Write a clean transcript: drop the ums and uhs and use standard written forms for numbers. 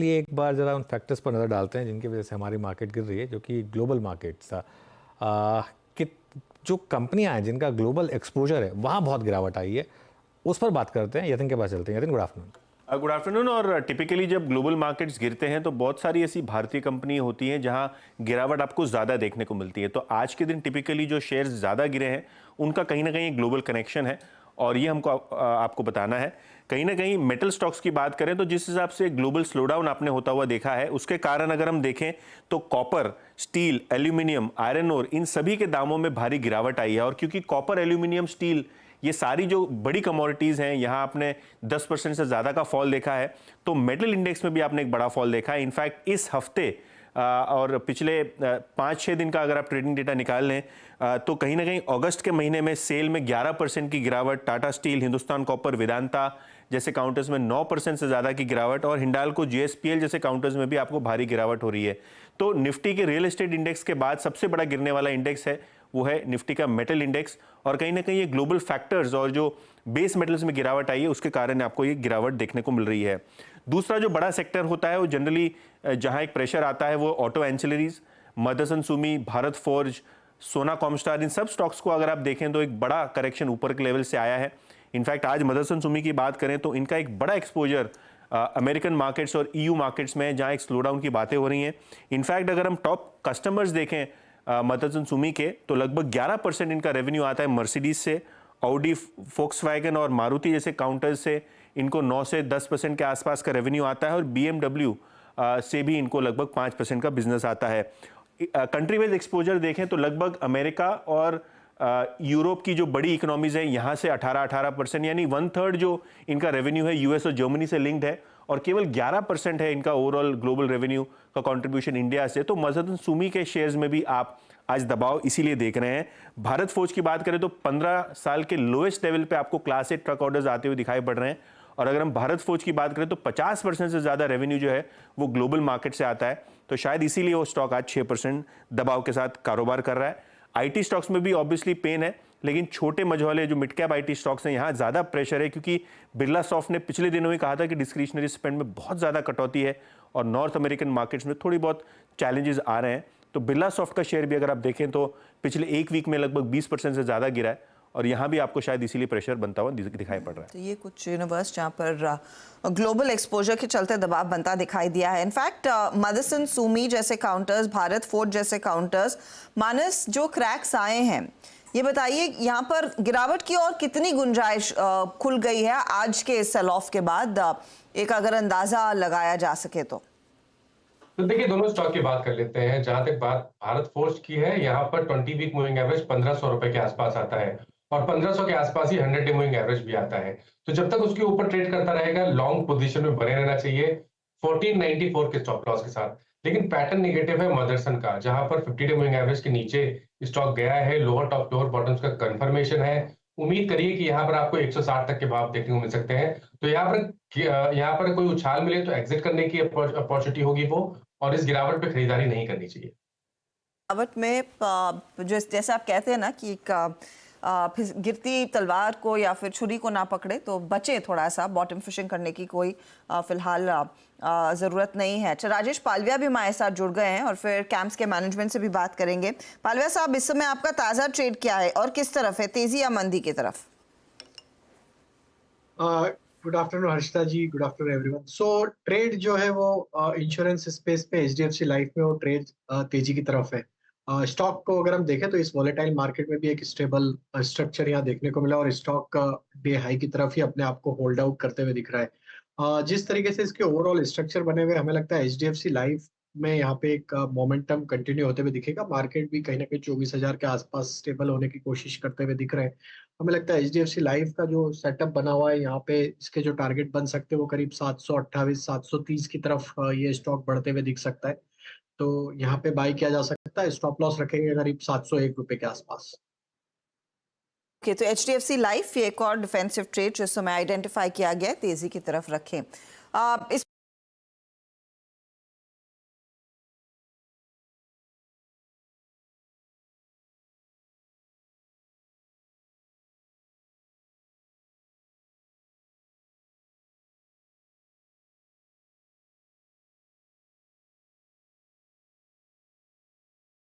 लिए एक बार ज़रा उन फैक्टर्स पर नज़र डालते हैं जिनकी वजह से हमारी मार्केट गिर रही है, जो कि ग्लोबल मार्केट्स था। कि जो कंपनियां हैं जिनका ग्लोबल एक्सपोजर है वहाँ बहुत गिरावट आई है, उस पर बात करते हैं। यतिन के पास चलते हैं। Yatin, good afternoon. Good afternoon. और टिपिकली जब ग्लोबल मार्केट्स गिरते हैं तो बहुत सारी ऐसी भारतीय कंपनी होती हैं जहां गिरावट आपको ज़्यादा देखने को मिलती है। तो आज के दिन टिपिकली जो शेयर्स ज़्यादा गिरे हैं उनका कहीं ना कहीं ग्लोबल कनेक्शन है, और ये हमको आपको बताना है। कहीं ना कहीं मेटल स्टॉक्स की बात करें तो जिस हिसाब से ग्लोबल स्लोडाउन आपने होता हुआ देखा है, उसके कारण अगर हम देखें तो copper, steel, aluminium, iron ore, इन सभी के दामों में भारी गिरावट आई है। और क्योंकि कॉपर, एल्यूमिनियम, स्टील, ये सारी जो बड़ी कमोडिटीज़ हैं, यहाँ आपने 10% से ज़्यादा का फॉल देखा है। तो मेटल इंडेक्स में भी आपने एक बड़ा फॉल देखा है। इनफैक्ट इस हफ्ते और पिछले 5-6 दिन का अगर आप ट्रेडिंग डेटा निकाल लें तो कहीं ना कहीं अगस्त के महीने में सेल में 11% की गिरावट, टाटा स्टील, हिंदुस्तान कॉपर, वेदांता जैसे काउंटर्स में 9% से ज़्यादा की गिरावट, और हिंडाल्को, जीएसपीएल जैसे काउंटर्स में भी आपको भारी गिरावट हो रही है। तो निफ्टी के रियल एस्टेट इंडेक्स के बाद सबसे बड़ा गिरने वाला इंडेक्स है वो है निफ्टी का मेटल इंडेक्स। और कहीं ना कहीं ये ग्लोबल फैक्टर्स और जो बेस मेटल्स में गिरावट आई है उसके कारण आपको ये गिरावट देखने को मिल रही है। दूसरा जो बड़ा सेक्टर होता है वो जनरली जहां एक प्रेशर आता है वो ऑटो एंसिलरीज, मदरसन सुमी, भारत फोर्ज, सोना कॉमस्टार, इन सब स्टॉक्स को अगर आप देखें तो एक बड़ा करेक्शन ऊपर के लेवल से आया है। इनफैक्ट आज मदरसन सुमी की बात करें तो इनका एक बड़ा एक्सपोजर अमेरिकन मार्केट्स और ईयू मार्केट्स में है जहां एक स्लोडाउन की बातें हो रही हैं। इनफैक्ट अगर हम टॉप कस्टमर्स देखें मदरसन सुमी के तो लगभग 11% इनका रेवेन्यू आता है मर्सिडीज से, ऑडी, फोक्सवैगन और मारुति जैसे काउंटर्स से इनको 9 से 10% के आसपास का रेवेन्यू आता है, और बीएमडब्ल्यू से भी इनको लगभग 5% का बिजनेस आता है। कंट्री वाइज एक्सपोजर देखें तो लगभग अमेरिका और यूरोप की जो बड़ी इकोनॉमीज है यहाँ से 18% यानी 1/3 जो इनका रेवेन्यू है यूएस और जर्मनी से लिंक्ड है, और केवल 11% है इनका ओवरऑल ग्लोबल रेवेन्यू का कंट्रीब्यूशन इंडिया से। तो मदरसन सुमी के शेयर्स में भी आप आज दबाव इसीलिए देख रहे हैं। भारत फोर्ज की बात करें तो 15 साल के लोएस्ट लेवल पे आपको क्लास 8 ट्रक ऑर्डर्स आते हुए दिखाई पड़ रहे हैं। और अगर हम भारत फोर्ज की बात करें तो 50% से ज़्यादा रेवेन्यू जो है वो ग्लोबल मार्केट से आता है। तो शायद इसीलिए वो स्टॉक आज 6% दबाव के साथ कारोबार कर रहा है। आईटी स्टॉक्स में भी ऑब्वियसली पेन है, लेकिन छोटे मझौले जो मिड कैप आईटी स्टॉक्स हैं यहाँ ज़्यादा प्रेशर है, क्योंकि बिरला सॉफ्ट ने पिछले दिनों ही कहा था कि डिस्क्रिशनरी स्पेंड में बहुत ज़्यादा कटौती है और नॉर्थ अमेरिकन मार्केट्स में थोड़ी बहुत चैलेंजेस आ रहे हैं। तो बिरला सॉफ्ट का शेयर भी अगर आप देखें तो पिछले एक वीक में लगभग 20% से ज़्यादा गिरा है, और यहाँ भी आपको शायद इसीलिए प्रेशर बनता हुआ दिखाई पड़ रहा है। तो ये कुछ यूनिवर्स जहाँ पर ग्लोबल एक्सपोजर के चलते दबाव बनता दिखाई दिया है। इनफैक्ट मदरसन सुमी जैसे काउंटर्स, भारत फोर्ज जैसे काउंटर्स, मानस जो क्रैक्स आए हैं, ये बताइए यहाँ पर गिरावट की और कितनी गुंजाइश खुल गई है आज के सेल ऑफ के बाद, एक अगर अंदाजा लगाया जा सके तो देखिए, दोनों स्टॉक की बात कर लेते हैं। जहां तक बात भारत फोर्ज की है, यहाँ पर 20 वीक मूविंग एवरेज 1500 रुपए के आसपास आता है, और 1500 के आसपास ही 100 डे मूविंग एवरेज भी आता है। तो जब तक उसके ऊपर ट्रेड करता रहेगा, लॉन्ग पोजीशन में बने रहना चाहिए 1494 के स्टॉप लॉस के साथ। लेकिन पैटर्न नेगेटिव है मदरसन का, जहां पर 50 डे मूविंग एवरेज के नीचे स्टॉक गया है। लोअर टॉप, लोअर बॉटम्स का कंफर्मेशन है। उम्मीद करिए कि यहाँ पर आपको 160 तक के भाव देखने को मिल सकते हैं। तो यहाँ पर कोई उछाल मिले तो एग्जिट करने की अपॉर्चुनिटी होगी वो, और इस गिरावट पे खरीदारी नहीं करनी चाहिए। गिरावट में जैसे आप कहते हैं ना कि गिरती तलवार को या फिर छुरी को ना पकड़े, तो बचे थोड़ा सा, बॉटम फिशिंग करने की कोई फिलहाल ज़रूरत नहीं है। अच्छा, राजेश पालविया भी हमारे साथ जुड़ गए हैं और फिर कैंप्स के मैनेजमेंट से भी बात करेंगे। पालविया साहब, इस समय आपका ताज़ा ट्रेड क्या है और किस तरफ है, तेजी या मंदी की तरफ? Good afternoon Harshita ji, good afternoon everyone. So trade जो है वो इंश्योरेंस स्पेस पे एचडीएफसी लाइफ में वो ट्रेड तेजी की तरफ है। स्टॉक को अगर हम देखें तो इस वॉलेटाइल मार्केट में भी एक स्टेबल स्ट्रक्चर यहाँ देखने को मिला, और स्टॉक डे हाई की तरफ ही अपने आप को होल्ड आउट करते हुए दिख रहा है। जिस तरीके से इसके ओवरऑल स्ट्रक्चर बने हुए, हमें लगता है एचडीएफसी लाइफ में यहाँ पे एक मोमेंटम कंटिन्यू होते हुए दिखेगा। मार्केट भी कहीं ना कहीं 24,000 के आसपास स्टेबल होने की कोशिश करते हुए दिख रहे हैं। हमें लगता है एचडीएफसी लाइफ का जो सेटअप बना हुआ है यहाँ पे, इसके जो टारगेट बन सकते हैं वो करीब 728 730 की तरफ ये स्टॉक बढ़ते हुए दिख सकता है। तो यहाँ पे बाई किया जा सकता है। स्टॉप लॉस रखेंगे करीब 701 रुपए के आसपास। ओके, तो एचडीएफसी लाइफ ये एक और डिफेंसिव ट्रेड जो इस समय आइडेंटिफाई किया गया है, तेजी की तरफ रखें। इस